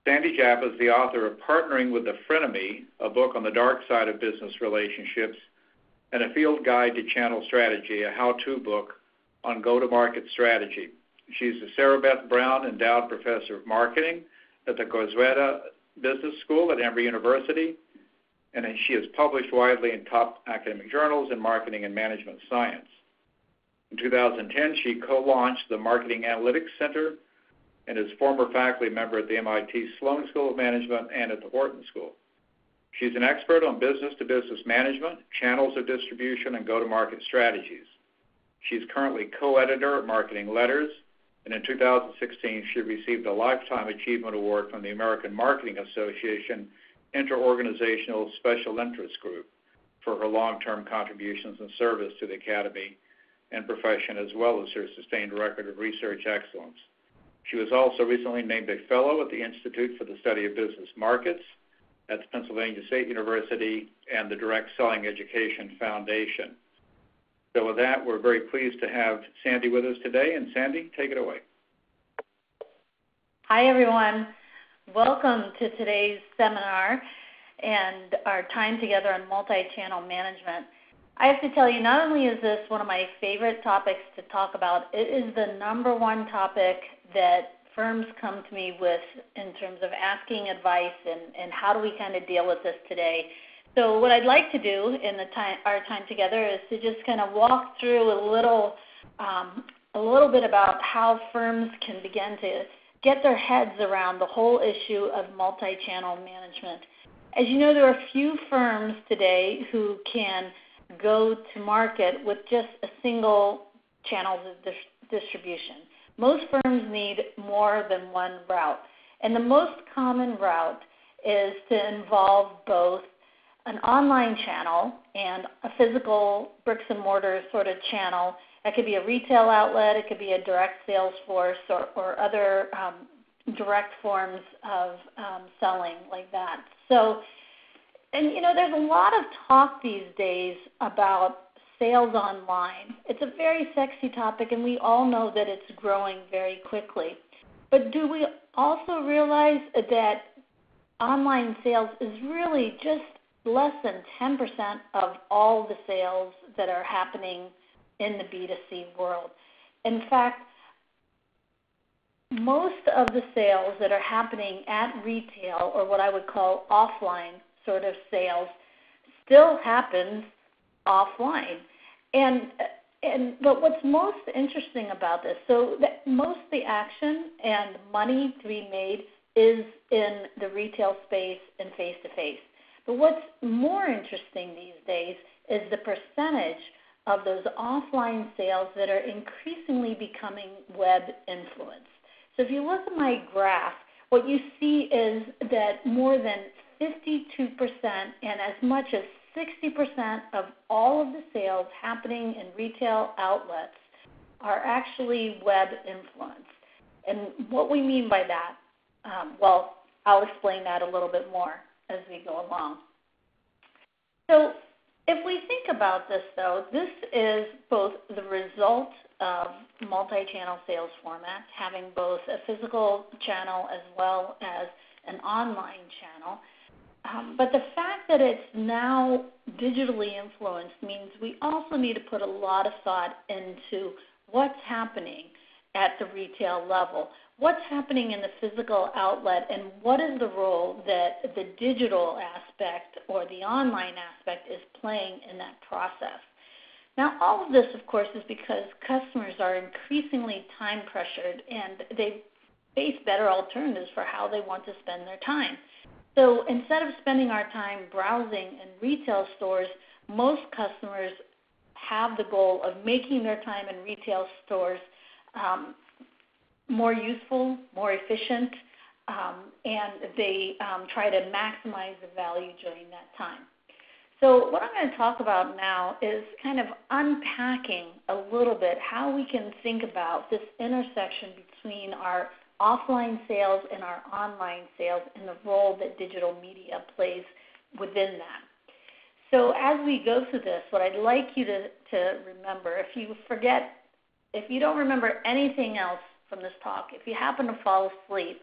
Sandy Japp is the author of Partnering with the Frenemy, a book on the dark side of business relationships, and a field guide to channel strategy, a how-to book on go-to-market strategy. She's the Sarah Beth Brown Endowed Professor of Marketing at the Goizueta Business School at Emory University, and she has published widely in top academic journals in marketing and management science. In 2010, she co-launched the Marketing Analytics Center and is former faculty member at the MIT Sloan School of Management and at the Wharton School. She's an expert on business-to-business management, channels of distribution, and go-to-market strategies. She's currently co-editor at Marketing Letters, and in 2016, she received a Lifetime Achievement Award from the American Marketing Association Interorganizational Special Interest Group for her long-term contributions and service to the Academy and profession, as well as her sustained record of research excellence. She was also recently named a fellow at the Institute for the Study of Business Markets at the Pennsylvania State University and the Direct Selling Education Foundation. So with that, we're very pleased to have Sandy with us today. And Sandy, take it away. Hi, everyone. Welcome to today's seminar and our time together on multi-channel management. I have to tell you, not only is this one of my favorite topics to talk about, it is the number one topic that firms come to me with in terms of asking advice and how do we kind of deal with this today. So what I'd like to do in our time together is to just kind of walk through a little bit about how firms can begin to get their heads around the whole issue of multi-channel management. As you know, there are few firms today who can go to market with just a single channel of distribution. Most firms need more than one route. And the most common route is to involve both an online channel and a physical bricks-and-mortar sort of channel. That could be a retail outlet, it could be a direct sales force, or other direct forms of selling like that. So, and you know, there's a lot of talk these days about sales online. It's a very sexy topic, and we all know that it's growing very quickly. But do we also realize that online sales is really just less than 10% of all the sales that are happening in the B2C world? In fact, most of the sales that are happening at retail, or what I would call offline sort of sales, still happens offline. But what's most interesting about this, so that most of the action and money to be made is in the retail space and face-to-face. But what's more interesting these days is the percentage of those offline sales that are increasingly becoming web influenced. So if you look at my graph, what you see is that more than 52% and as much as 60% of all of the sales happening in retail outlets are actually web influenced. And what we mean by that, well, I'll explain that a little bit more as we go along. So if we think about this, though, this is both the result of multi-channel sales format, having both a physical channel as well as an online channel. But the fact that it's now digitally influenced means we also need to put a lot of thought into what's happening at the retail level, what's happening in the physical outlet, and what is the role that the digital aspect or the online aspect is playing in that process. Now, all of this, of course, is because customers are increasingly time pressured and they face better alternatives for how they want to spend their time. So instead of spending our time browsing in retail stores, most customers have the goal of making their time in retail stores more useful, more efficient, and they try to maximize the value during that time. So what I'm going to talk about now is kind of unpacking a little bit how we can think about this intersection between our offline sales and our online sales and the role that digital media plays within that. So as we go through this, what I'd like you to remember, if you don't remember anything else from this talk, if you happen to fall asleep,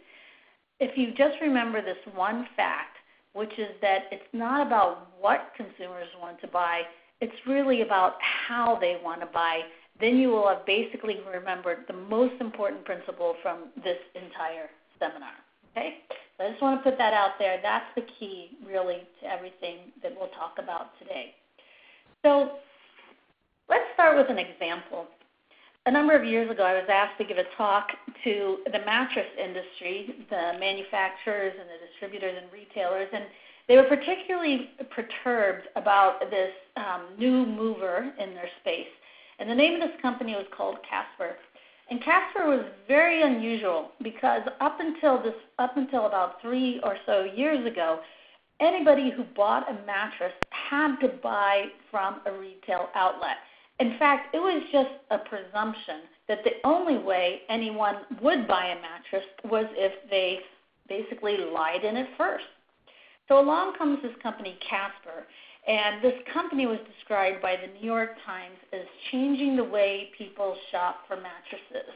if you just remember this one fact, which is that it's not about what consumers want to buy, it's really about how they want to buy, then you will have basically remembered the most important principle from this entire seminar. Okay? So I just want to put that out there. That's the key, really, to everything that we'll talk about today. So let's start with an example. A number of years ago, I was asked to give a talk to the mattress industry, the manufacturers and the distributors and retailers, and they were particularly perturbed about this new mover in their space. And the name of this company was called Casper. And Casper was very unusual because up until about 3 or so years ago, anybody who bought a mattress had to buy from a retail outlet. In fact, it was just a presumption that the only way anyone would buy a mattress was if they basically lied in it first. So along comes this company, Casper, and this company was described by the New York Times as changing the way people shop for mattresses.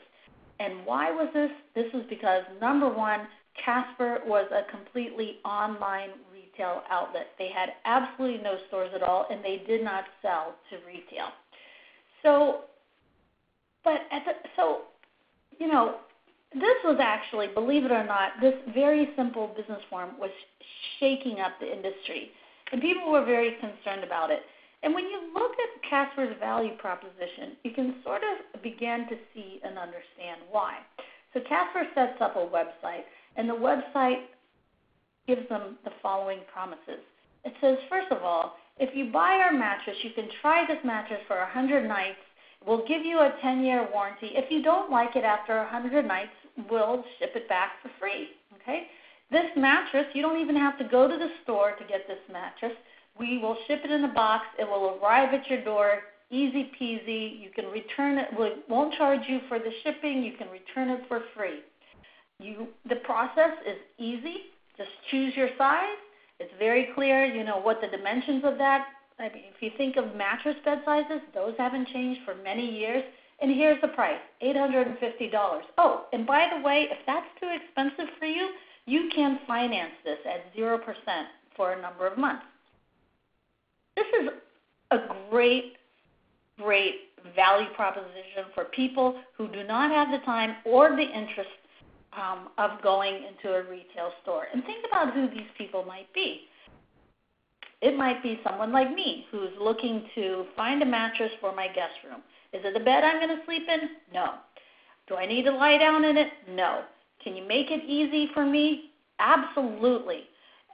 And why was this? This was because, number one, Casper was a completely online retail outlet. They had absolutely no stores at all, and they did not sell to retail. So this was actually, believe it or not, this very simple business form was shaking up the industry, and people were very concerned about it. And when you look at Casper's value proposition, you can sort of begin to see and understand why. So Casper sets up a website, and the website gives them the following promises. It says, first of all, if you buy our mattress, you can try this mattress for 100 nights. We'll give you a 10-year warranty. If you don't like it after 100 nights, we'll ship it back for free. Okay? This mattress, you don't even have to go to the store to get this mattress. We will ship it in a box. It will arrive at your door, easy peasy. You can return it. We won't charge you for the shipping. You can return it for free. The process is easy. Just choose your size. It's very clear, what the dimensions of that. I mean, if you think of mattress bed sizes, those haven't changed for many years. And here's the price, $850. Oh, and by the way, if that's too expensive for you, you can finance this at 0% for a number of months. This is a great value proposition for people who do not have the time or the interest of going into a retail store. And think about who these people might be. It might be someone like me who's looking to find a mattress for my guest room. Is it the bed I'm going to sleep in? No. Do I need to lie down in it? No. Can you make it easy for me? Absolutely.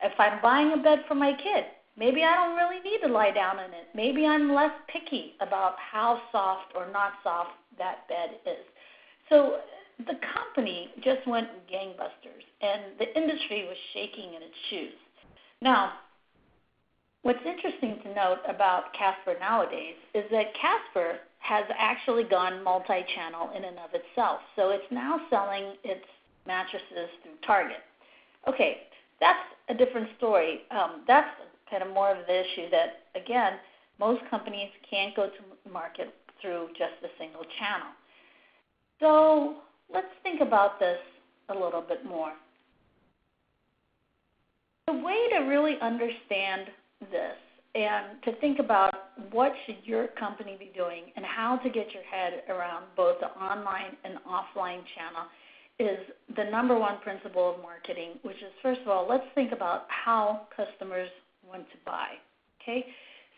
If I'm buying a bed for my kid, maybe I don't really need to lie down in it. Maybe I'm less picky about how soft or not soft that bed is. So the company just went gangbusters, and the industry was shaking in its shoes. Now, what's interesting to note about Casper nowadays is that Casper has actually gone multi-channel in and of itself. So it's now selling its mattresses through Target. Okay, that's a different story. That's kind of more of the issue that, again, most companies can't go to market through just a single channel. So let's think about this a little bit more. The way to really understand this and to think about what should your company be doing and how to get your head around both the online and offline channel is the number one principle of marketing, which is, first of all, let's think about how customers want to buy. Okay?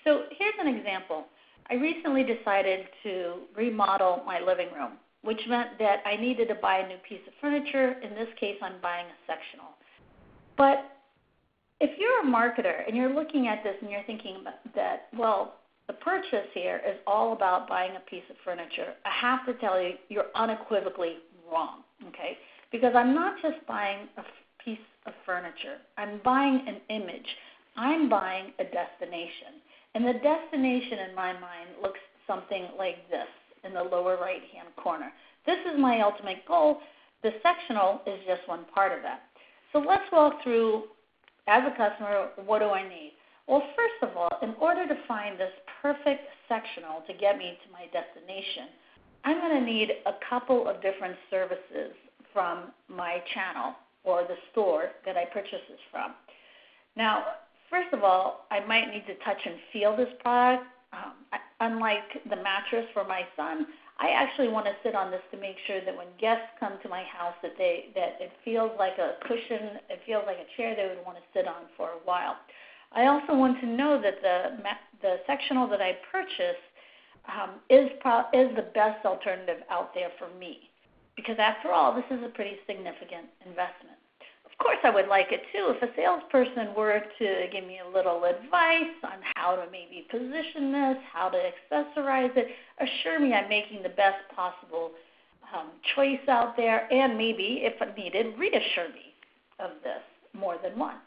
So here's an example. I recently decided to remodel my living room, which meant that I needed to buy a new piece of furniture. In this case, I'm buying a sectional. But if you're a marketer and you're looking at this and you're thinking about that, well, the purchase here is all about buying a piece of furniture, I have to tell you, you're unequivocally wrong, okay? Because I'm not just buying a piece of furniture. I'm buying an image. I'm buying a destination. And the destination in my mind looks something like this in the lower right-hand corner. This is my ultimate goal. The sectional is just one part of that. So let's walk through, as a customer, what do I need? Well, first of all, in order to find this perfect sectional to get me to my destination, I'm going to need a couple of different services from my channel. or the store that I purchase this from. Now, first of all, I might need to touch and feel this product. Unlike the mattress for my son, I actually want to sit on this to make sure that when guests come to my house that it feels like a cushion, it feels like a chair they would want to sit on for a while. I also want to know that the sectional that I purchase is the best alternative out there for me, because after all, this is a pretty significant investment. Of course, I would like it too if a salesperson were to give me a little advice on how to maybe position this, how to accessorize it, assure me I'm making the best possible choice out there, and maybe, if needed, reassure me of this more than once.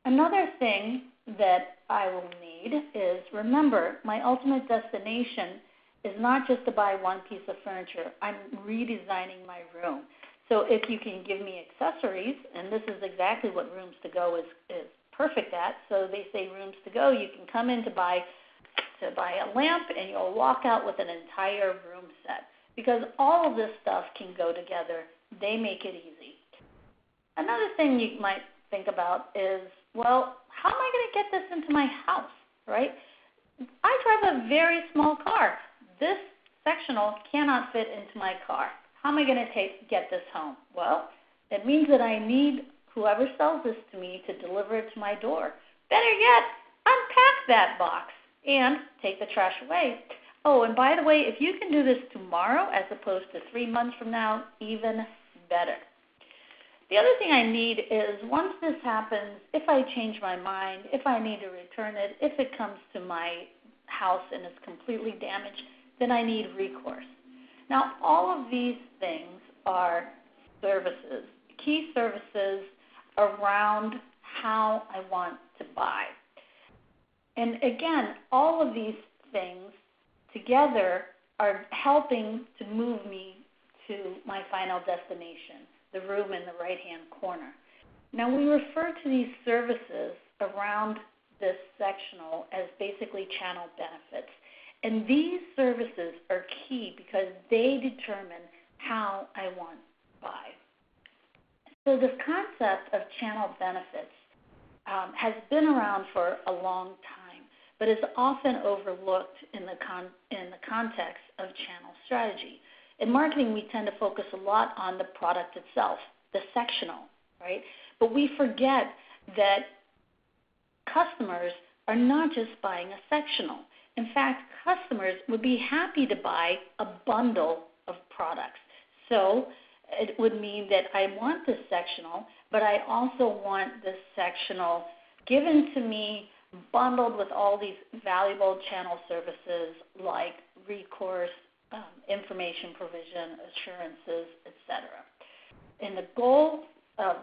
Another thing that I will need is, remember, my ultimate destination is not just to buy one piece of furniture. I'm redesigning my room. So if you can give me accessories, and this is exactly what Rooms to Go is perfect at. So they say Rooms to Go, you can come in to buy a lamp, and you'll walk out with an entire room set, because all of this stuff can go together. They make it easy. Another thing you might think about is, well, how am I going to get this into my house, right? I drive a very small car. This sectional cannot fit into my car. How am I going to get this home? Well, it means that I need whoever sells this to me to deliver it to my door. Better yet, unpack that box and take the trash away. Oh, and by the way, if you can do this tomorrow as opposed to 3 months from now, even better. The other thing I need is, once this happens, if I change my mind, if I need to return it, if it comes to my house and it's completely damaged, then I need recourse. Now, all of these things are services, key services around how I want to buy. And again, all of these things together are helping to move me to my final destination, the room in the right-hand corner. Now, we refer to these services around this sectional as basically channel benefits. And these services are key because they determine how I want to buy. So this concept of channel benefits has been around for a long time, but is often overlooked in the context of channel strategy. In marketing, we tend to focus a lot on the product itself, the sectional, right? But we forget that customers are not just buying a sectional. In fact, customers would be happy to buy a bundle of products. So it would mean that I want this sectional, but I also want this sectional given to me bundled with all these valuable channel services like recourse, information provision, assurances, etc. And the goal of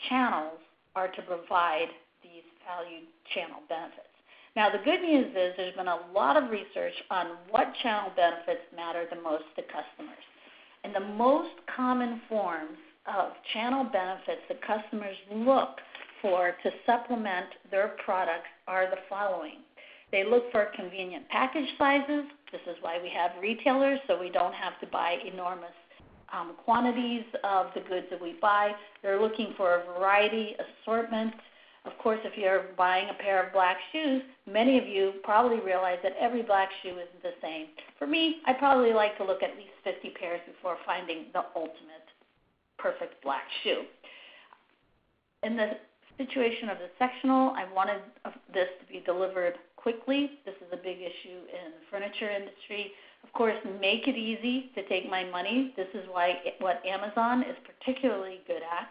channels are to provide these valued channel benefits. Now, the good news is there's been a lot of research on what channel benefits matter the most to customers. And the most common forms of channel benefits that customers look for to supplement their products are the following. They look for convenient package sizes. This is why we have retailers, so we don't have to buy enormous quantities of the goods that we buy. They're looking for a variety, assortment. Of course, if you're buying a pair of black shoes, many of you probably realize that every black shoe isn't the same. For me, I probably like to look at least 50 pairs before finding the ultimate perfect black shoe. In the situation of the sectional, I wanted this to be delivered quickly. This is a big issue in the furniture industry. Of course, make it easy to take my money. This is what Amazon is particularly good at.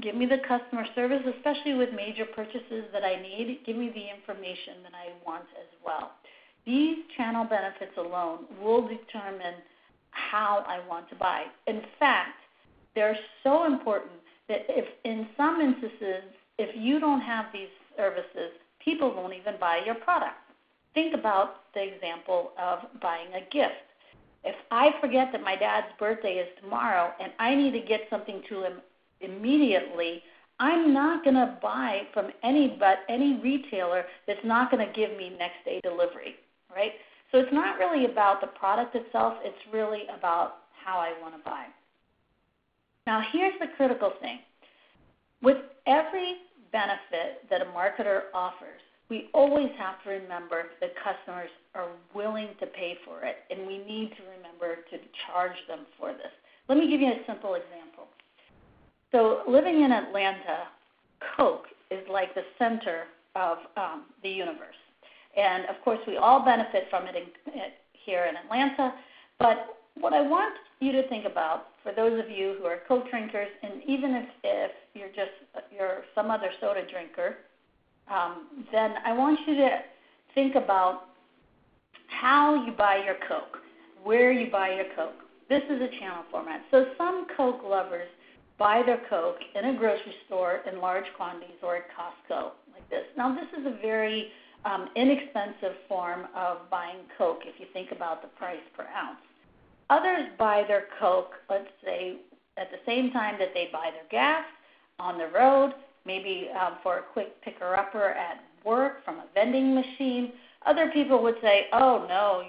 Give me the customer service, especially with major purchases that I need. Give me the information that I want as well. These channel benefits alone will determine how I want to buy. In fact, they're so important that if in some instances, if you don't have these services, people won't even buy your product. Think about the example of buying a gift. If I forget that my dad's birthday is tomorrow and I need to get something to him immediately, I'm not going to buy from any retailer that's not going to give me next day delivery, right? So it's not really about the product itself, it's really about how I want to buy. Now, here's the critical thing. With every benefit that a marketer offers, we always have to remember that customers are willing to pay for it, and we need to remember to charge them for this. Let me give you a simple example. So living in Atlanta, Coke is like the center of the universe. And, of course, we all benefit from it here in Atlanta. But what I want you to think about, for those of you who are Coke drinkers, and even if you're some other soda drinker, then I want you to think about how you buy your Coke, where you buy your Coke. This is a channel format. So some Coke lovers buy their Coke in a grocery store in large quantities or at Costco like this. Now, this is a very inexpensive form of buying Coke if you think about the price per ounce. Others buy their Coke, let's say, at the same time that they buy their gas on the road, maybe for a quick picker-upper at work from a vending machine. Other people would say, oh, no,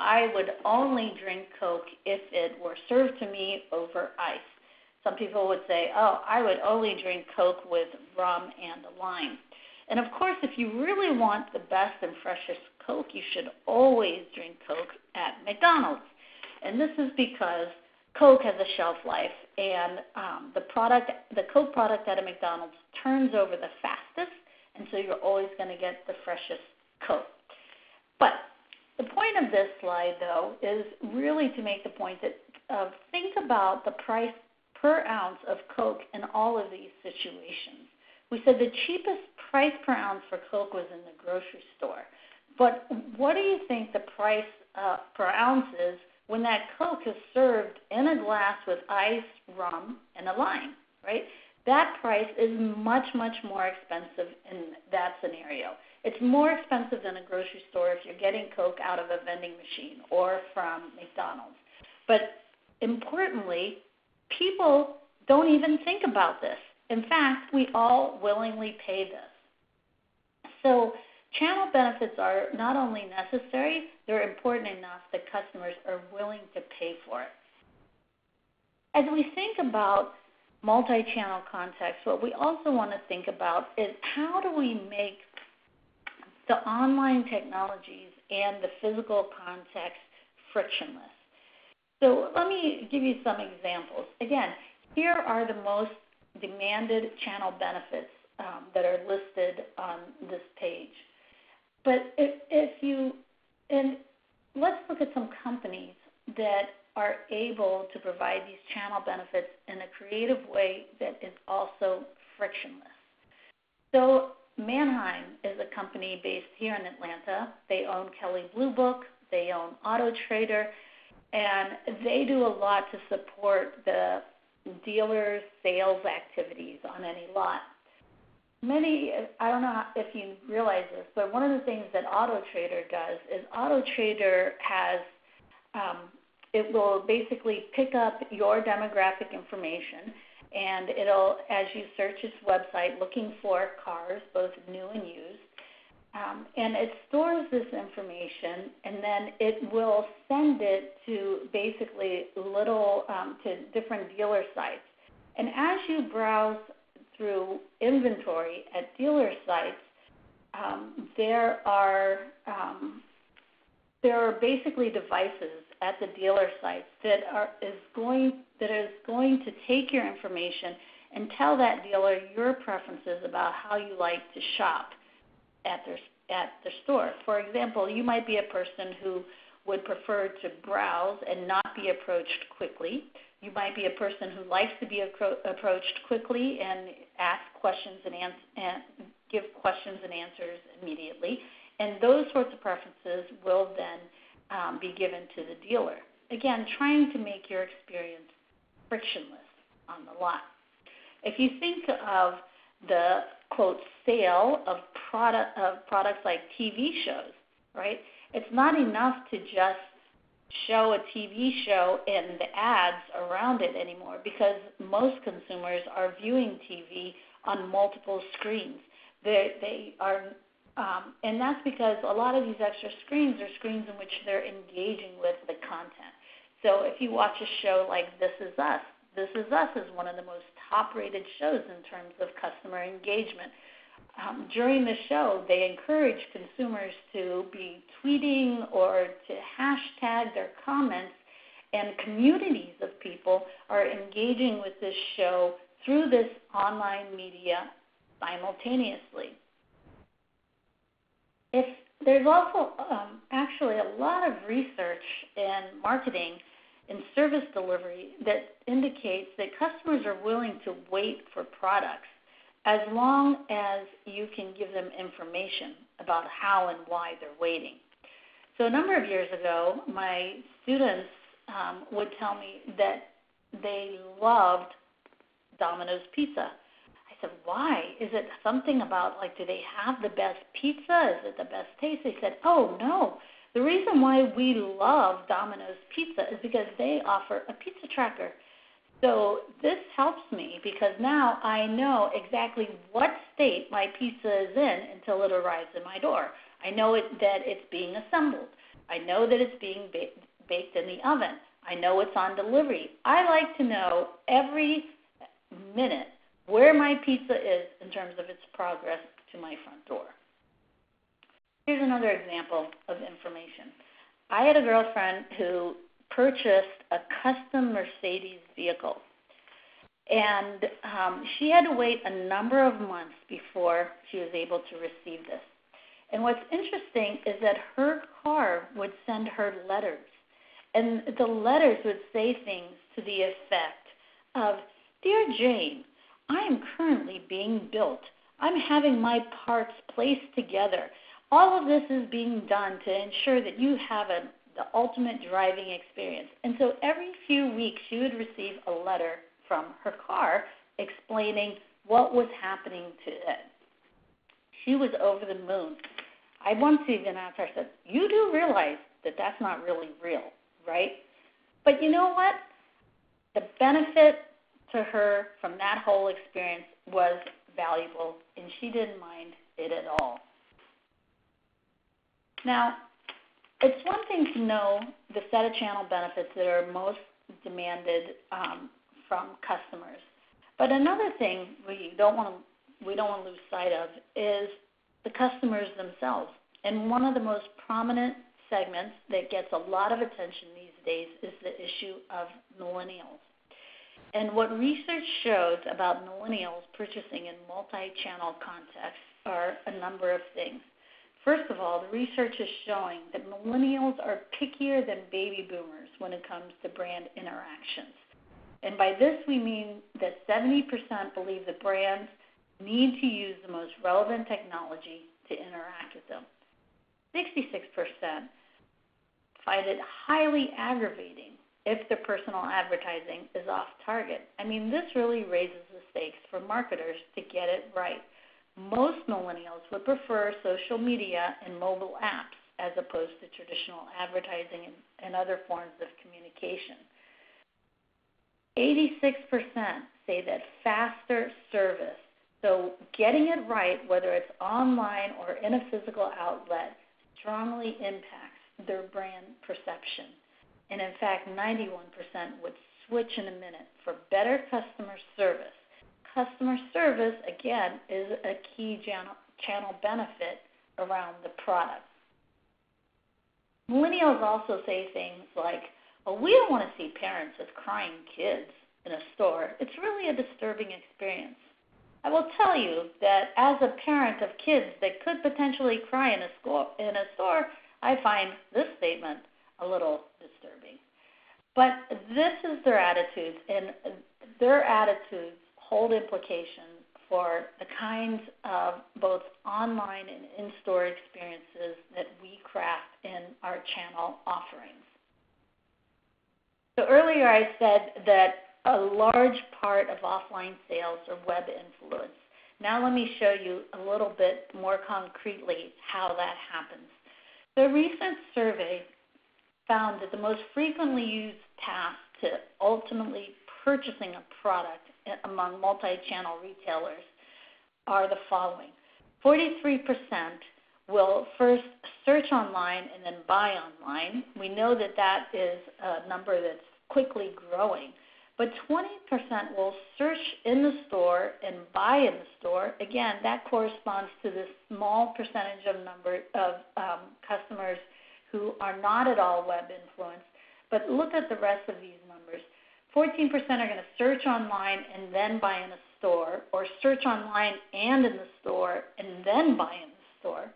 I would only drink Coke if it were served to me over ice. Some people would say, oh, I would only drink Coke with rum and a lime. And, of course, if you really want the best and freshest Coke, you should always drink Coke at McDonald's. And this is because Coke has a shelf life, and the Coke product at a McDonald's turns over the fastest, and so you're always going to get the freshest Coke. But the point of this slide, though, is really to make the point that think about the price per ounce of Coke in all of these situations. We said the cheapest price per ounce for Coke was in the grocery store. But what do you think the price per ounce is when that Coke is served in a glass with ice, rum, and a lime, right? That price is much, much more expensive in that scenario. It's more expensive than a grocery store if you're getting Coke out of a vending machine or from McDonald's. But importantly, people don't even think about this. In fact, we all willingly pay this. So channel benefits are not only necessary, they're important enough that customers are willing to pay for it. As we think about multi-channel context, what we also want to think about is how do we make the online technologies and the physical context frictionless. So let me give you some examples. Again, here are the most demanded channel benefits that are listed on this page. But let's look at some companies that are able to provide these channel benefits in a creative way that is also frictionless. So Manheim is a company based here in Atlanta. They own Kelley Blue Book. They own Auto Trader. And they do a lot to support the dealer sales activities on any lot. I don't know if you realize this, but one of the things that Auto Trader does is Auto Trader has, it will basically pick up your demographic information, and it'll, as you search its website looking for cars, both new and used, and it stores this information, and then it will send it to basically to different dealer sites. And as you browse through inventory at dealer sites, there are basically devices at the dealer sites that is going to take your information and tell that dealer your preferences about how you like to shop at the store. For example, you might be a person who would prefer to browse and not be approached quickly. You might be a person who likes to be approached quickly and ask questions and give questions and answers immediately. And those sorts of preferences will then be given to the dealer. Again, trying to make your experience frictionless on the lot. If you think of the, quote, sale of products like TV shows, right? It's not enough to just show a TV show and the ads around it anymore, because most consumers are viewing TV on multiple screens. They are, and that's because a lot of these extra screens are screens in which they're engaging with the content. So if you watch a show like This Is Us, This Is Us is one of the most top-rated shows in terms of customer engagement. During the show, they encourage consumers to be tweeting or to hashtag their comments, and communities of people are engaging with this show through this online media simultaneously. There's also actually a lot of research in marketing and service delivery that indicates that customers are willing to wait for products as long as you can give them information about how and why they're waiting. So a number of years ago, my students would tell me that they loved Domino's Pizza. I said, why? Is it something about, like, do they have the best pizza? Is it the best taste? They said, oh, no. The reason why we love Domino's Pizza is because they offer a pizza tracker. So this helps me because now I know exactly what state my pizza is in until it arrives in my door. I know that it's being assembled. I know that it's being baked in the oven. I know it's on delivery. I like to know every minute where my pizza is in terms of its progress to my front door. Here's another example of information. I had a girlfriend who purchased a custom Mercedes vehicle, and she had to wait a number of months before she was able to receive this. And what's interesting is that her car would send her letters, and the letters would say things to the effect of, Dear Jane, I am currently being built. I'm having my parts placed together. All of this is being done to ensure that you have the ultimate driving experience. And so every few weeks she would receive a letter from her car explaining what was happening to it. She was over the moon. I once even asked her, I said, you do realize that that's not really real, right? But you know what? The benefit to her from that whole experience was valuable, and she didn't mind it at all. Now, it's one thing to know the set of channel benefits that are most demanded from customers, but another thing we don't want to lose sight of is the customers themselves. And one of the most prominent segments that gets a lot of attention these days is the issue of millennials. And what research shows about millennials purchasing in multi-channel contexts are a number of things. First of all, the research is showing that millennials are pickier than baby boomers when it comes to brand interactions. And by this we mean that 70% believe that brands need to use the most relevant technology to interact with them. 66% find it highly aggravating if the personal advertising is off target. I mean, this really raises the stakes for marketers to get it right. Most millennials would prefer social media and mobile apps as opposed to traditional advertising and other forms of communication. 86% say that faster service, so getting it right, whether it's online or in a physical outlet, strongly impacts their brand perception. And in fact, 91% would switch in a minute for better customer service. Customer service, again, is a key channel benefit around the product. Millennials also say things like, well, we don't want to see parents with crying kids in a store. It's really a disturbing experience. I will tell you that as a parent of kids that could potentially cry in a store, I find this statement a little disturbing. But this is their attitudes, and their attitudes hold implications for the kinds of both online and in-store experiences that we craft in our channel offerings. So earlier I said that a large part of offline sales are web influence. Now let me show you a little bit more concretely how that happens. The recent survey found that the most frequently used paths to ultimately purchasing a product among multi-channel retailers are the following. 43% will first search online and then buy online. We know that that is a number that's quickly growing. but 20% will search in the store and buy in the store. Again, that corresponds to this small percentage of customers who are not at all web influenced. But look at the rest of these numbers. 14% are going to search online and then buy in a store, or search online and in the store and then buy in the store.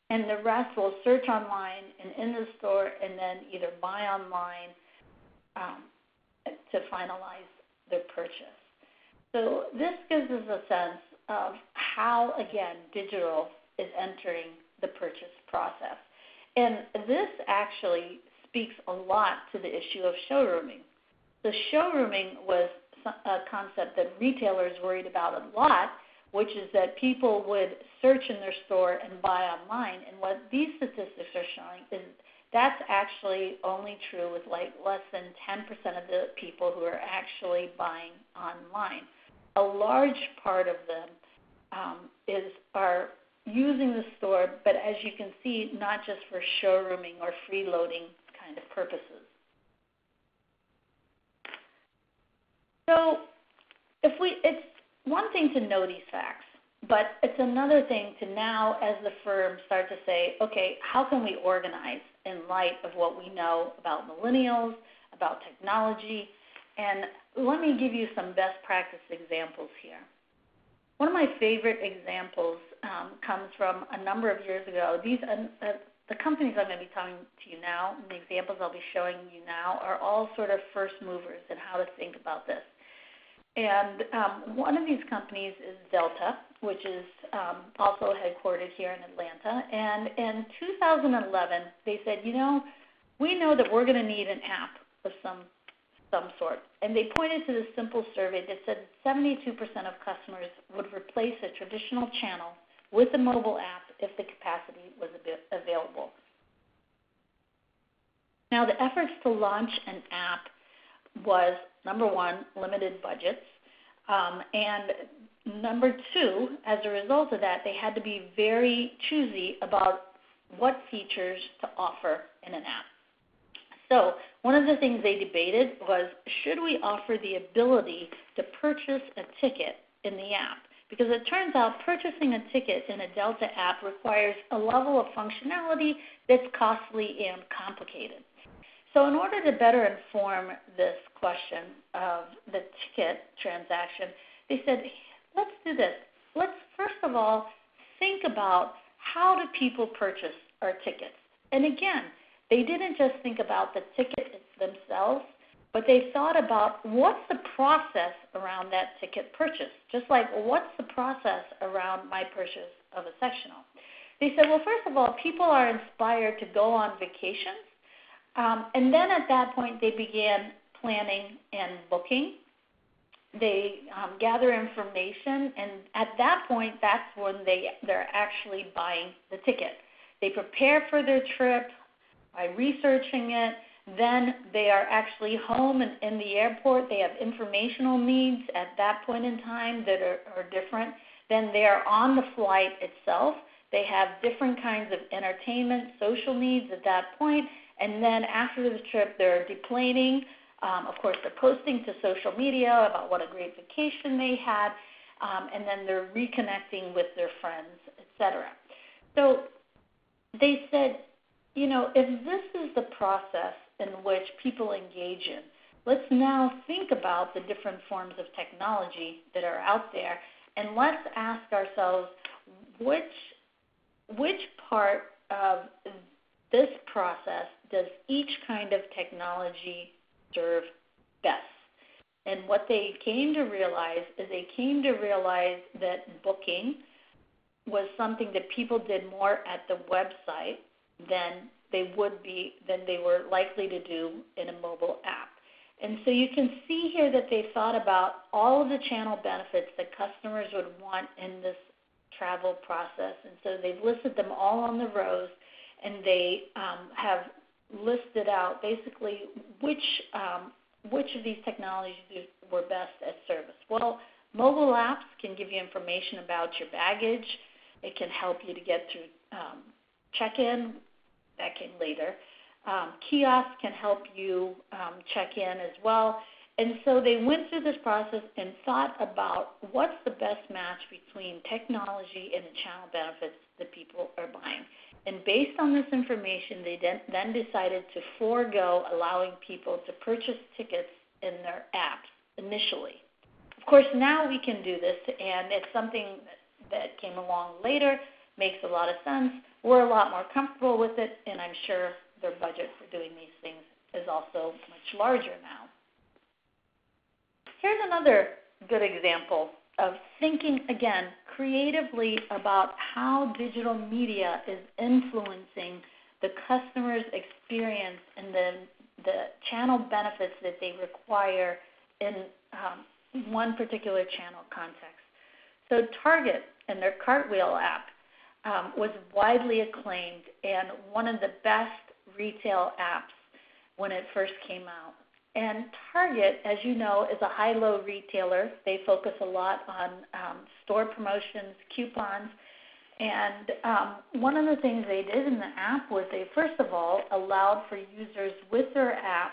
And the rest will search online and in the store and then either buy online to finalize their purchase. So this gives us a sense of how, again, digital is entering the purchase process. And this actually speaks a lot to the issue of showrooming. The showrooming was a concept that retailers worried about a lot, which is that people would search in their store and buy online. And what these statistics are showing is that's actually only true with like less than 10% of the people who are actually buying online. A large part of them are using the store, but as you can see, not just for showrooming or freeloading kind of purposes. So it's one thing to know these facts, but it's another thing to now, as the firm, start to say, okay, how can we organize in light of what we know about millennials, about technology? And let me give you some best practice examples here. One of my favorite examples comes from a number of years ago. The companies I'm going to be talking to you now, and the examples I'll be showing you now, are all sort of first movers in how to think about this. And one of these companies is Delta, which is also headquartered here in Atlanta. And in 2011, they said, we know that we're going to need an app of some sort. And they pointed to this simple survey that said 72% of customers would replace a traditional channel with a mobile app if the capacity was available. Now, the efforts to launch an app was, number one, limited budgets, and number two, as a result of that, they had to be very choosy about what features to offer in an app. So one of the things they debated was, should we offer the ability to purchase a ticket in the app? Because it turns out purchasing a ticket in a Delta app requires a level of functionality that's costly and complicated. So in order to better inform this question of the ticket transaction, they said, let's do this. Let's first of all think about how do people purchase our tickets. And again, they didn't just think about the ticket themselves, but they thought about what's the process around that ticket purchase, just like what's the process around my purchase of a sectional. They said, well, first of all, people are inspired to go on vacations, and then at that point they began planning and booking. They gather information, and at that point that's when they're actually buying the ticket. They prepare for their trip by researching it. Then they are actually home and in the airport. They have informational needs at that point in time that are different. Then they are on the flight itself. They have different kinds of entertainment, social needs at that point. And then after the trip, they're deplaning. Of course, they're posting to social media about what a great vacation they had. And then they're reconnecting with their friends, etc. So they said, if this is the process in which people engage in, let's now think about the different forms of technology that are out there, and let's ask ourselves which part of this process does each kind of technology serve best. And what they came to realize is that booking was something that people did more at the website than they were likely to do in a mobile app. And so you can see here that they thought about all of the channel benefits that customers would want in this travel process. And so they've listed them all on the rows, and they have listed out basically which of these technologies were best at service. Well, mobile apps can give you information about your baggage. It can help you to get through check-in. That came later. Kiosks can help you check in as well. And so they went through this process and thought about what's the best match between technology and the channel benefits that people are buying. And based on this information, they then decided to forego allowing people to purchase tickets in their apps initially. Of course, now we can do this, and it's something that came along later, makes a lot of sense. We're a lot more comfortable with it, and I'm sure their budget for doing these things is also much larger now. Here's another good example of thinking, again, creatively about how digital media is influencing the customer's experience and the channel benefits that they require in one particular channel context. So Target and their Cartwheel app was widely acclaimed and one of the best retail apps when it first came out. And Target, as you know, is a high-low retailer. They focus a lot on store promotions, coupons. And one of the things they did in the app was they, first of all, allowed for users with their apps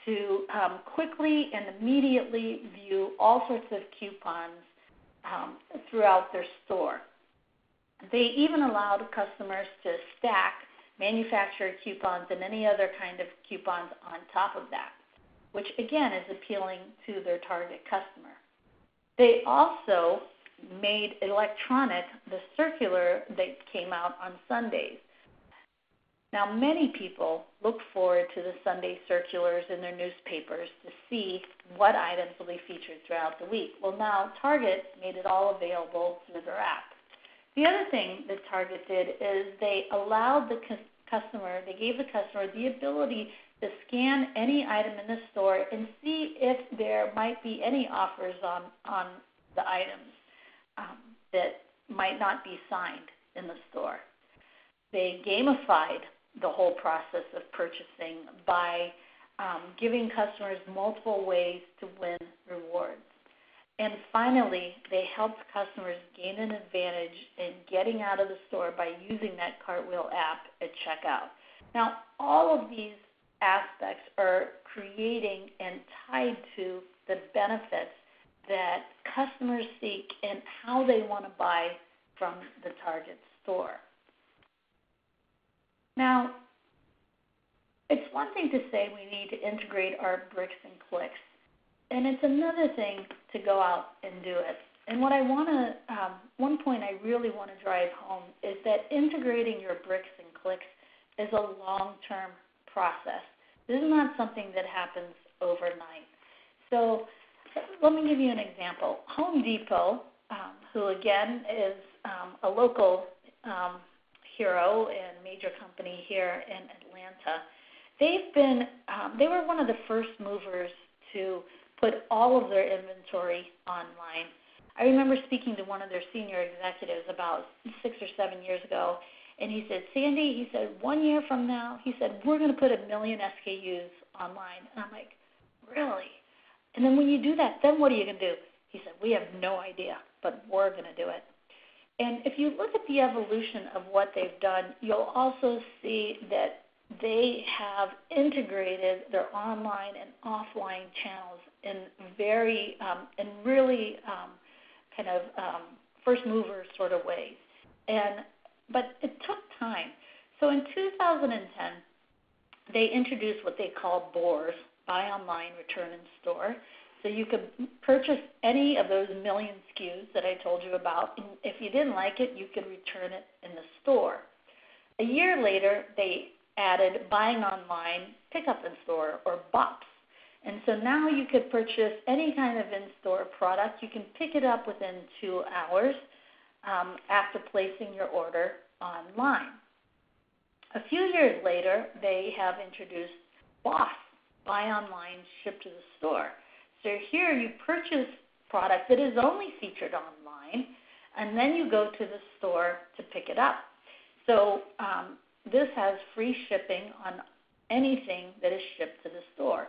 to quickly and immediately view all sorts of coupons throughout their store. They even allowed customers to stack manufacturer coupons and any other kind of coupons on top of that, which again is appealing to their target customer. They also made electronic the circular that came out on Sundays. Now, many people look forward to the Sunday circulars in their newspapers to see what items will be featured throughout the week. Well, now Target made it all available through their app. The other thing that Target did is they allowed the customer, they gave the customer the ability to scan any item in the store and see if there might be any offers on the items that might not be signed in the store. They gamified the whole process of purchasing by giving customers multiple ways to win rewards. And finally, they helped customers gain an advantage in getting out of the store by using that Cartwheel app at checkout. Now, all of these aspects are creating and tied to the benefits that customers seek and how they want to buy from the Target store. Now, it's one thing to say we need to integrate our bricks and clicks, and it's another thing to go out and do it. And what I want to, one point I really want to drive home is that integrating your bricks and clicks is a long-term process. This is not something that happens overnight. So let me give you an example. Home Depot, who again is a local hero and major company here in Atlanta, they were one of the first movers to put all of their inventory online. I remember speaking to one of their senior executives about 6 or 7 years ago, and he said, Sandy, he said, 1 year from now, he said, we're going to put 1 million SKUs online. And I'm like, really? And then when you do that, then what are you going to do? He said, we have no idea, but we're going to do it. And if you look at the evolution of what they've done, you'll also see that they have integrated their online and offline channels in very, in really kind of first mover sort of ways. But it took time. So in 2010, they introduced what they call BORs, Buy Online, Return in Store. So you could purchase any of those 1 million SKUs that I told you about, and if you didn't like it, you could return it in the store. A year later, they added Buying Online, Pickup in Store, or BOPS. And so now you could purchase any kind of in-store product. You can pick it up within 2 hours after placing your order online. A few years later, they have introduced BOSS, Buy Online, Ship to the Store. So here you purchase product that is only featured online, and then you go to the store to pick it up. So this has free shipping on anything that is shipped to the store.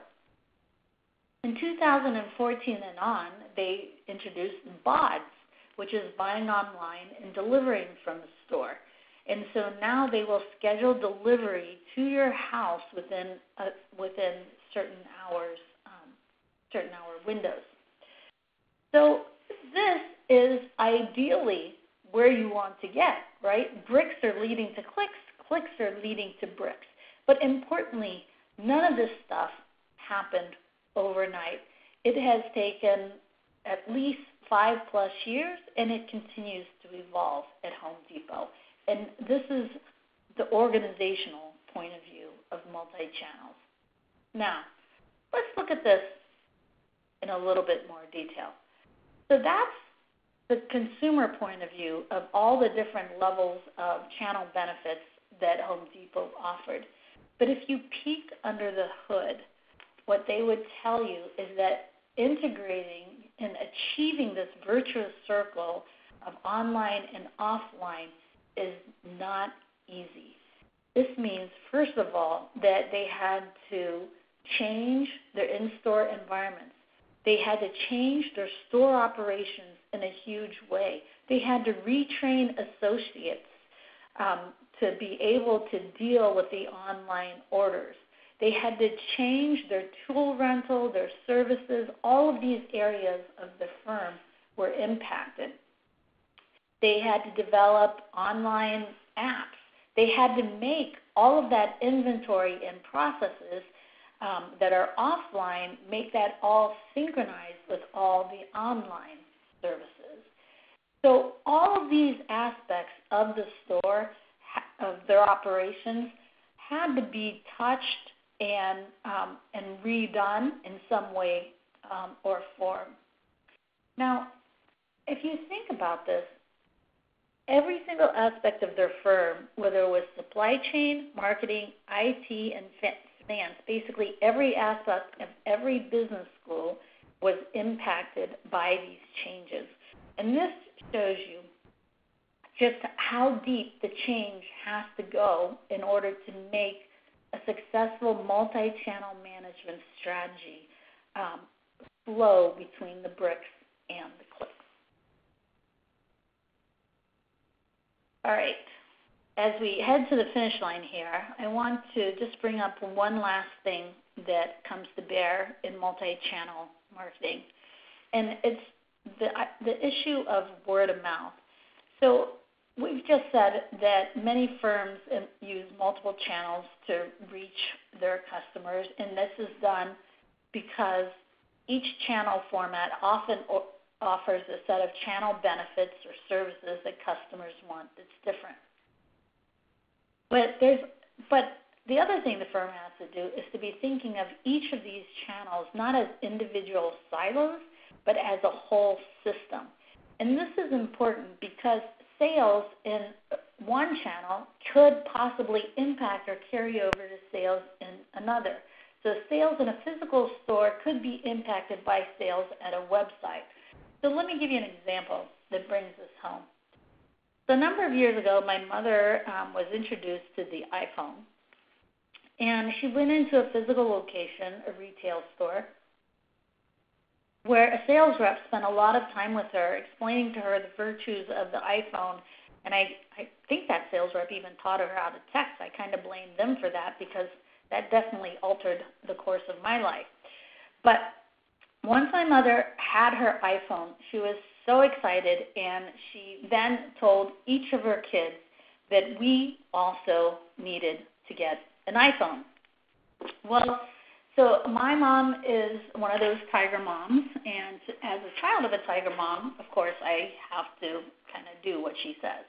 In 2014 and on, they introduced BODS, which is buying online and delivering from the store. And so now they will schedule delivery to your house within certain hours certain hour windows. So this is ideally where you want to get, right? Bricks are leading to clicks, clicks are leading to bricks. But importantly, none of this stuff happened overnight. It has taken at least 5+ years, and it continues to evolve at Home Depot. And this is the organizational point of view of multi-channels. Now, let's look at this in a little bit more detail. So that's the consumer point of view of all the different levels of channel benefits that Home Depot offered. But if you peek under the hood, what they would tell you is that integrating and achieving this virtuous circle of online and offline is not easy. This means, first of all, that they had to change their in-store environments. They had to change their store operations in a huge way. They had to retrain associates to be able to deal with the online orders. They had to change their tool rental, their services. All of these areas of the firm were impacted. They had to develop online apps. They had to make all of that inventory and processes that are offline, make that all synchronized with all the online services. So all of these aspects of the store, of their operations, had to be touched and redone in some way or form. Now, if you think about this, every single aspect of their firm, whether it was supply chain, marketing, IT, and finance, basically every aspect of every business school was impacted by these changes. And this shows you just how deep the change has to go in order to make a successful multi-channel management strategy flow between the bricks and the clicks. All right, as we head to the finish line here, I want to just bring up one last thing that comes to bear in multi-channel marketing, and it's the issue of word of mouth. So we've just said that many firms use multiple channels to reach their customers, and this is done because each channel format often offers a set of channel benefits or services that customers want that's different. But the other thing the firm has to do is to be thinking of each of these channels not as individual silos, but as a whole system. And this is important because sales in one channel could possibly impact or carry over to sales in another. So sales in a physical store could be impacted by sales at a website. So let me give you an example that brings this home. So a number of years ago, my mother was introduced to the iPhone, and she went into a physical location, a retail store, where a sales rep spent a lot of time with her, explaining to her the virtues of the iPhone. And I think that sales rep even taught her how to text. I kind of blame them for that because that definitely altered the course of my life. But once my mother had her iPhone, she was so excited, and she then told each of her kids that we also needed to get an iPhone. Well, so my mom is one of those tiger moms, and as a child of a tiger mom, of course, I have to kind of do what she says.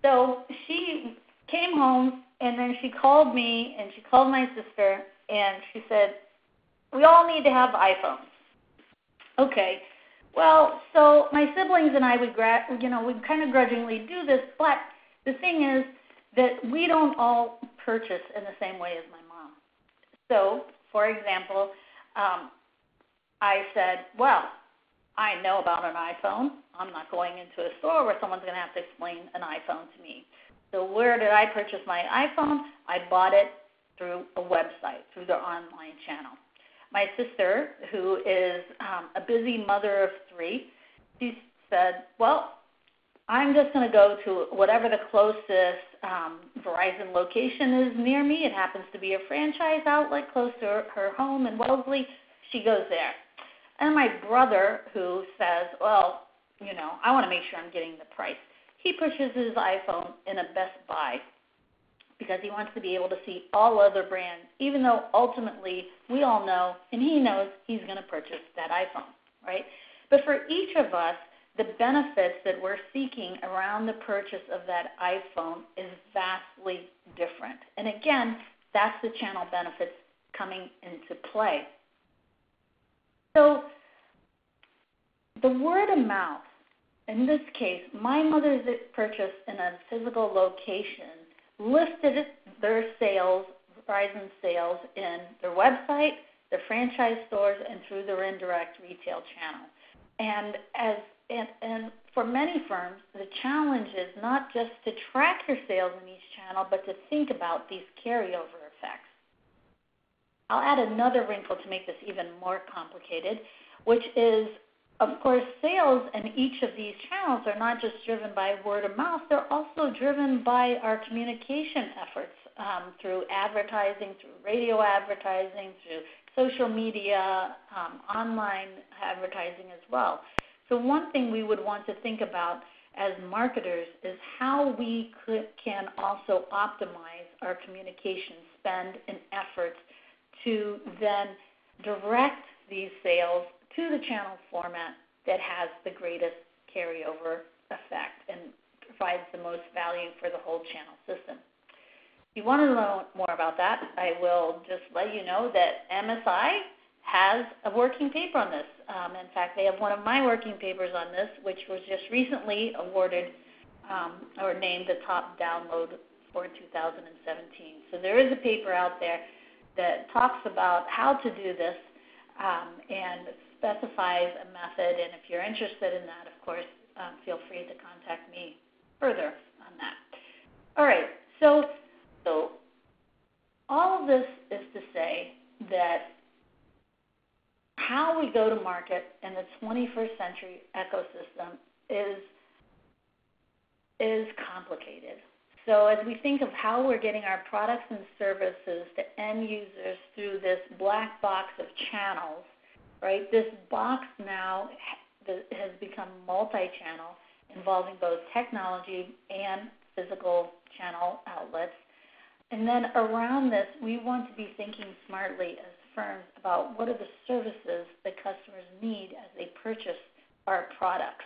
So she came home, and then she called me, and she called my sister, and she said, we all need to have iPhones. Okay, well, so my siblings and I would kind of grudgingly do this, but the thing is that we don't all purchase in the same way as my mom. So, for example, I said, well, I know about an iPhone. I'm not going into a store where someone's going to have to explain an iPhone to me. So where did I purchase my iPhone? I bought it through a website, through their online channel. My sister, who is a busy mother of 3, she said, well, I'm just going to go to whatever the closest Verizon location is near me. It happens to be a franchise outlet close to her home in Wellesley. She goes there. And my brother, who says, well, I want to make sure I'm getting the price. He purchases his iPhone in a Best Buy because he wants to be able to see all other brands, even though ultimately we all know, and he knows, he's going to purchase that iPhone, right? But for each of us, the benefits that we're seeking around the purchase of that iPhone is vastly different. And again, that's the channel benefits coming into play. So the word of mouth, in this case, my mother's purchase in a physical location lifted their sales, Verizon sales, in their website, their franchise stores, and through their indirect retail channel. And for many firms, the challenge is not just to track your sales in each channel, but to think about these carryover effects. I'll add another wrinkle to make this even more complicated, which is, of course, sales in each of these channels are not just driven by word of mouth, they're also driven by our communication efforts through advertising, through radio advertising, through social media, online advertising as well. So one thing we would want to think about as marketers is how we can also optimize our communication spend and efforts to then direct these sales to the channel format that has the greatest carryover effect and provides the most value for the whole channel system. If you want to know more about that, I will just let you know that MSI has a working paper on this. In fact, they have one of my working papers on this, which was just recently awarded or named the top download for 2017. So there is a paper out there that talks about how to do this and specifies a method. And if you're interested in that, of course, feel free to contact me further on that. All right, so all of this is to say that how we go to market in the 21st century ecosystem is complicated. So as we think of how we're getting our products and services to end users through this black box of channels, right? This box now has become multi-channel, involving both technology and physical channel outlets. And then around this, we want to be thinking smartly as firms about what are the services that customers need as they purchase our products.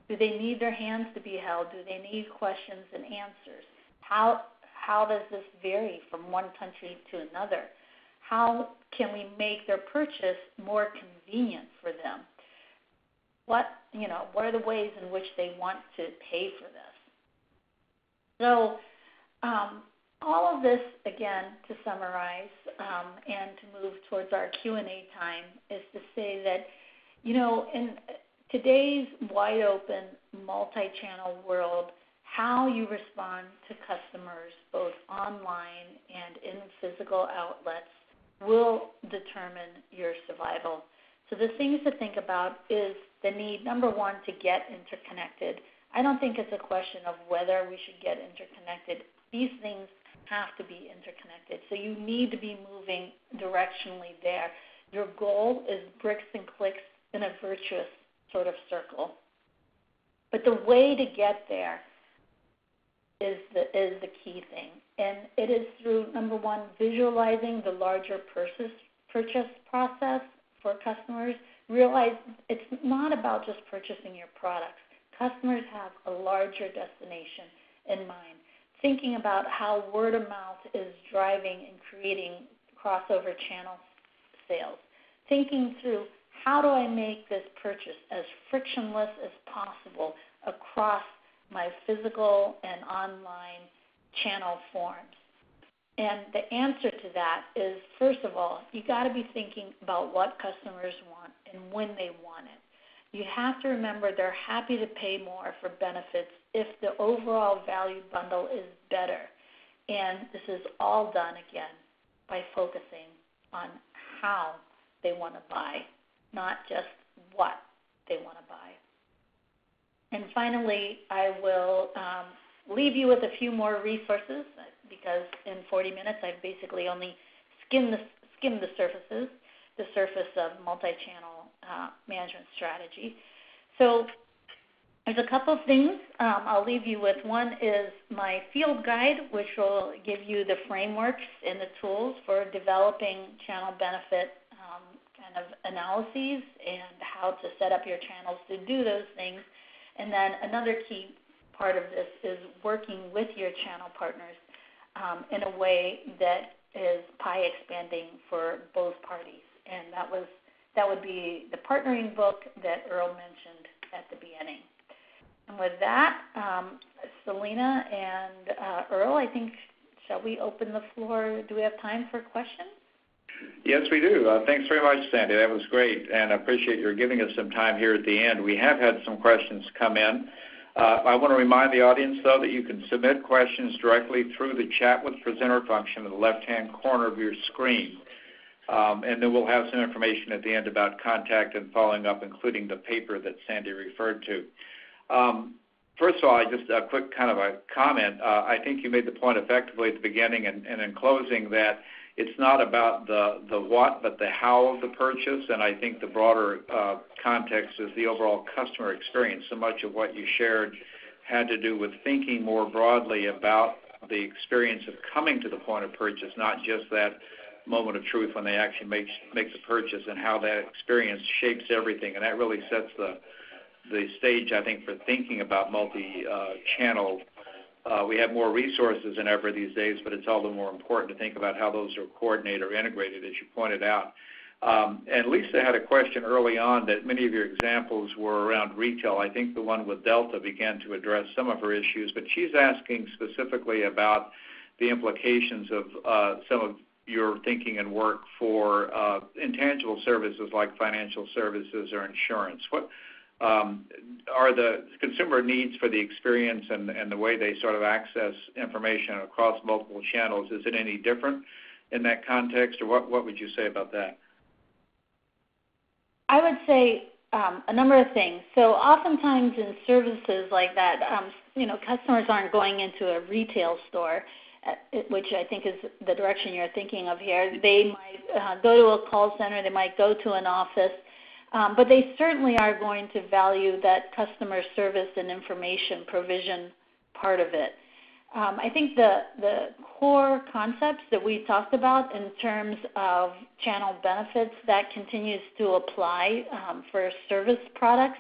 Do they need their hands to be held? Do they need questions and answers? How does this vary from one country to another? How can we make their purchase more convenient for them? What are the ways in which they want to pay for this? So all of this, again, to summarize and to move towards our Q&A time, is to say that, in today's wide open multi-channel world, how you respond to customers both online and in physical outlets will determine your survival. So the things to think about is the need, number one, to get interconnected. I don't think it's a question of whether we should get interconnected. These things have to be interconnected. So you need to be moving directionally there. Your goal is bricks and clicks in a virtuous sort of circle. But the way to get there is the key thing. And it is through, number one, visualizing the larger purchase process for customers. Realize it's not about just purchasing your products. Customers have a larger destination in mind. Thinking about how word of mouth is driving and creating crossover channel sales. Thinking through, how do I make this purchase as frictionless as possible across my physical and online channel forms? And the answer to that is, first of all, you got to be thinking about what customers want and when they want it. You have to remember they're happy to pay more for benefits if the overall value bundle is better. And this is all done, again, by focusing on how they want to buy, not just what they want to buy. And finally, I will leave you with a few more resources, because in 40 minutes I've basically only skimmed the surface of multi-channel management strategy. So there's a couple of things I'll leave you with. One is my field guide, which will give you the frameworks and the tools for developing channel benefit kind of analyses and how to set up your channels to do those things. And then another key part of this is working with your channel partners in a way that is pie expanding for both parties. And that would be the partnering book that Earl mentioned at the beginning. And with that, Selena and Earl, I think, shall we open the floor? Do we have time for questions? Yes, we do. Thanks very much, Sandy. That was great, and I appreciate your giving us some time here at the end. We have had some questions come in. I want to remind the audience, though, that you can submit questions directly through the Chat with Presenter function in the left-hand corner of your screen. And then we'll have some information at the end about contact and following up, including the paper that Sandy referred to. First of all, just a quick kind of a comment. I think you made the point effectively at the beginning and in closing that it's not about the what, but the how of the purchase, and I think the broader context is the overall customer experience. So much of what you shared had to do with thinking more broadly about the experience of coming to the point of purchase, not just that moment of truth when they actually make the purchase, and how that experience shapes everything. And that really sets the stage, I think, for thinking about multi-channel. We have more resources than ever these days, but it's all the more important to think about how those are coordinated or integrated, as you pointed out. And Lisa had a question early on that many of your examples were around retail. I think the one with Delta began to address some of her issues, but she's asking specifically about the implications of some of your thinking and work for intangible services like financial services or insurance. What are the consumer needs for the experience and the way they sort of access information across multiple channels? Is it any different in that context, or what would you say about that? I would say a number of things. So oftentimes in services like that, customers aren't going into a retail store, which I think is the direction you're thinking of here. They might go to a call center, they might go to an office, but they certainly are going to value that customer service and information provision part of it. I think the core concepts that we talked about in terms of channel benefits, that continues to apply for service products.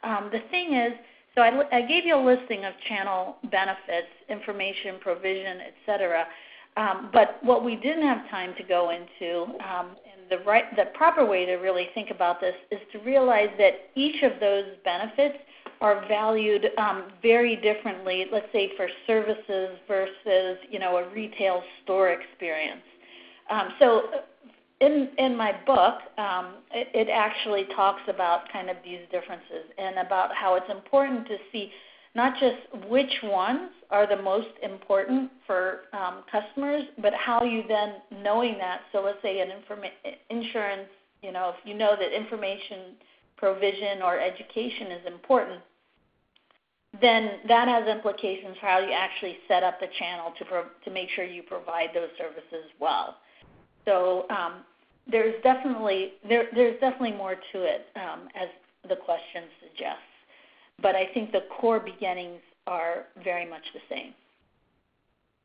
The thing is, so I gave you a listing of channel benefits, information provision, et cetera. But what we didn't have time to go into, and the proper way to really think about this is to realize that each of those benefits are valued very differently, let's say for services versus, a retail store experience. So in my book, it actually talks about kind of these differences and about how it's important to see not just which ones are the most important for customers, but how you then, knowing that, so let's say an insurance, if you know that information provision or education is important, then that has implications for how you actually set up the channel to make sure you provide those services well. So there's definitely more to it, as the question suggests. But I think the core beginnings are very much the same.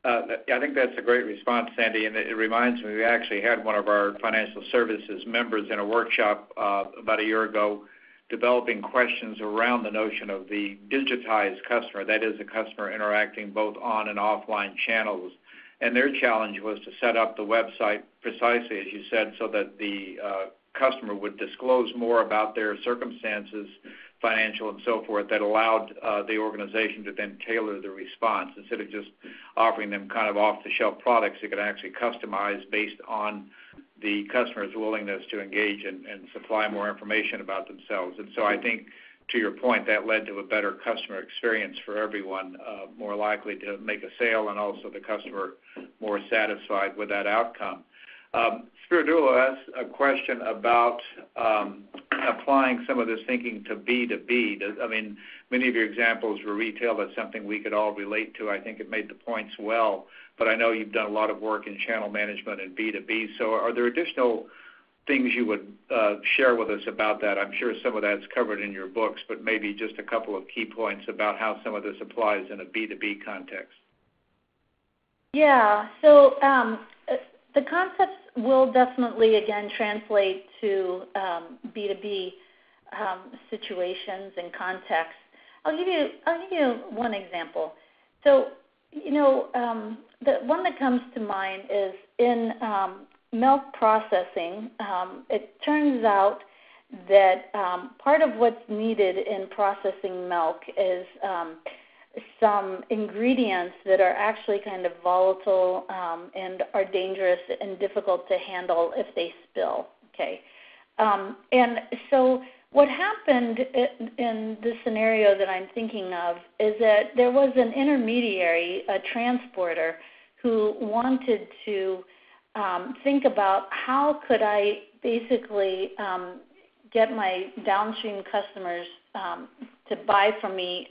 I think that's a great response, Sandy, and it reminds me we actually had one of our financial services members in a workshop about a year ago developing questions around the notion of the digitized customer, that is, a customer interacting both on and offline channels. And their challenge was to set up the website precisely, as you said, so that the customer would disclose more about their circumstances, financial and so forth, that allowed the organization to then tailor the response. Instead of just offering them kind of off-the-shelf products, they could actually customize based on the customer's willingness to engage and supply more information about themselves. And so I think, to your point, that led to a better customer experience for everyone, more likely to make a sale, and also the customer more satisfied with that outcome. Spiridulo asked a question about applying some of this thinking to B2B. Many of your examples were retail. That's something we could all relate to. I think it made the points well. But I know you've done a lot of work in channel management and B2B. So are there additional things you would share with us about that. I'm sure some of that's covered in your books, but maybe just a couple of key points about how some of this applies in a B2B context. Yeah, so the concepts will definitely, again, translate to B2B situations and contexts. I'll give you one example. So, the one that comes to mind is in milk processing. It turns out that part of what's needed in processing milk is some ingredients that are actually kind of volatile and are dangerous and difficult to handle if they spill. Okay, and so what happened in the scenario that I'm thinking of is that there was an intermediary, a transporter, who wanted to think about how could I basically get my downstream customers to buy from me,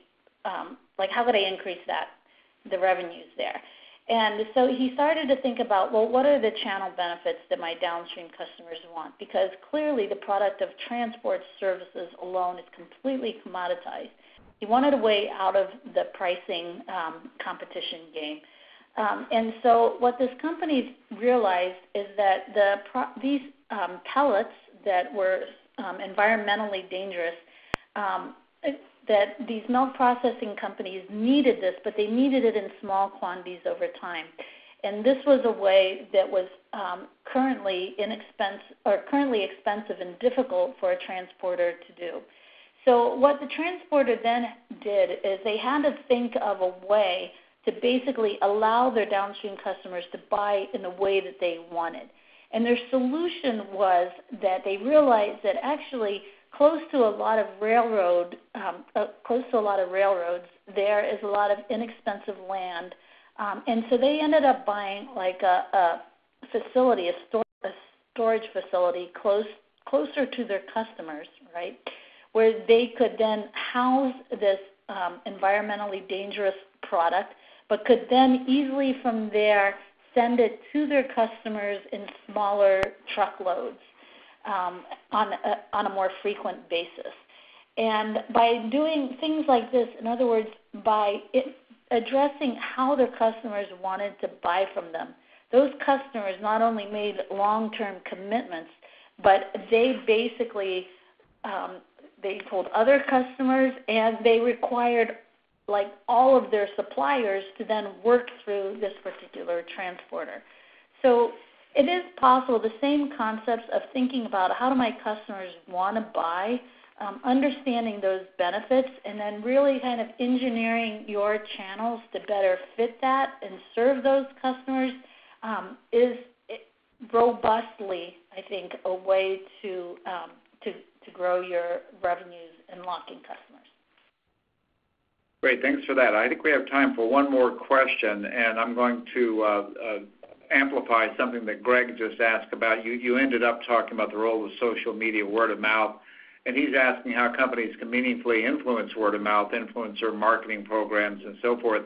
like how could I increase the revenues there. And so he started to think about, well, what are the channel benefits that my downstream customers want? Because clearly the product of transport services alone is completely commoditized. He wanted a way out of the pricing competition game. And so what this company realized is that these pellets that were environmentally dangerous, that these milk processing companies needed this, but they needed it in small quantities over time. And this was a way that was currently expensive and difficult for a transporter to do. So what the transporter then did is they had to think of a way to basically allow their downstream customers to buy in the way that they wanted. And their solution was that they realized that actually close to a lot of railroads, there is a lot of inexpensive land, and so they ended up buying like a facility, a storage facility closer to their customers, right, where they could then house this environmentally dangerous product, but could then easily from there send it to their customers in smaller truckloads. On a more frequent basis. And by doing things like this, in other words, by addressing how their customers wanted to buy from them, those customers not only made long-term commitments, but they basically, they told other customers and they required like all of their suppliers to then work through this particular transporter. So it is possible, the same concepts of thinking about how do my customers want to buy, understanding those benefits, and then really kind of engineering your channels to better fit that and serve those customers is robustly, I think, a way to grow your revenues and lock in customers. Great, thanks for that. I think we have time for one more question, and I'm going to amplify something that Greg just asked about. You ended up talking about the role of social media, word of mouth, and he's asking how companies can meaningfully influence word of mouth, influencer marketing programs, and so forth.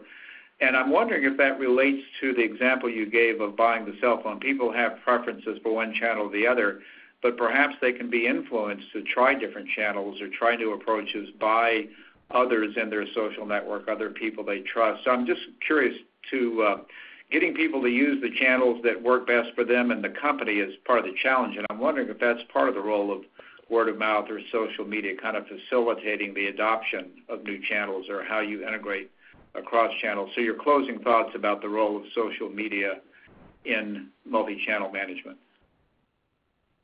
And I'm wondering if that relates to the example you gave of buying the cell phone. People have preferences for one channel or the other, but perhaps they can be influenced to try different channels or try new approaches by others in their social network, other people they trust. So I'm just curious to getting people to use the channels that work best for them and the company is part of the challenge. And I'm wondering if that's part of the role of word of mouth or social media, kind of facilitating the adoption of new channels or how you integrate across channels. So your closing thoughts about the role of social media in multi-channel management.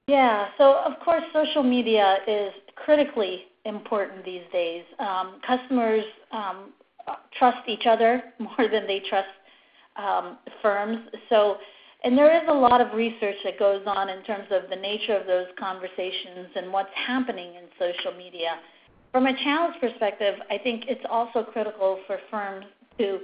Yeah, so of course social media is critically important these days. Customers trust each other more than they trust firms. So, and there is a lot of research that goes on in terms of the nature of those conversations and what's happening in social media. From a channels perspective, I think it's also critical for firms to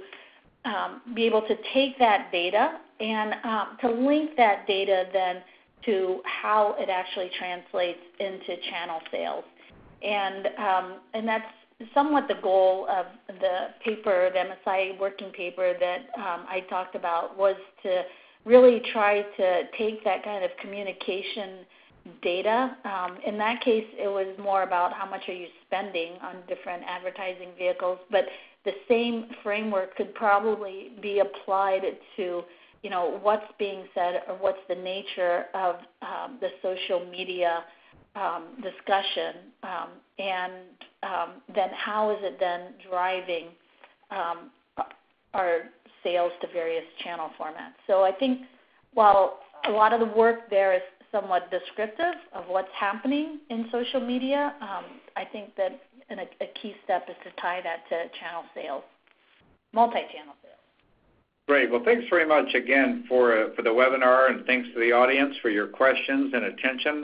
be able to take that data and to link that data then to how it actually translates into channel sales. And that's somewhat the goal of the paper, the MSI working paper that I talked about, was to really try to take that kind of communication data. In that case, it was more about how much are you spending on different advertising vehicles, but the same framework could probably be applied to, what's being said or what's the nature of the social media discussion, and then how is it then driving our sales to various channel formats. So I think while a lot of the work there is somewhat descriptive of what's happening in social media, I think that a key step is to tie that to channel sales, multi-channel sales. Great. Well, thanks very much again for the webinar, and thanks to the audience for your questions and attention.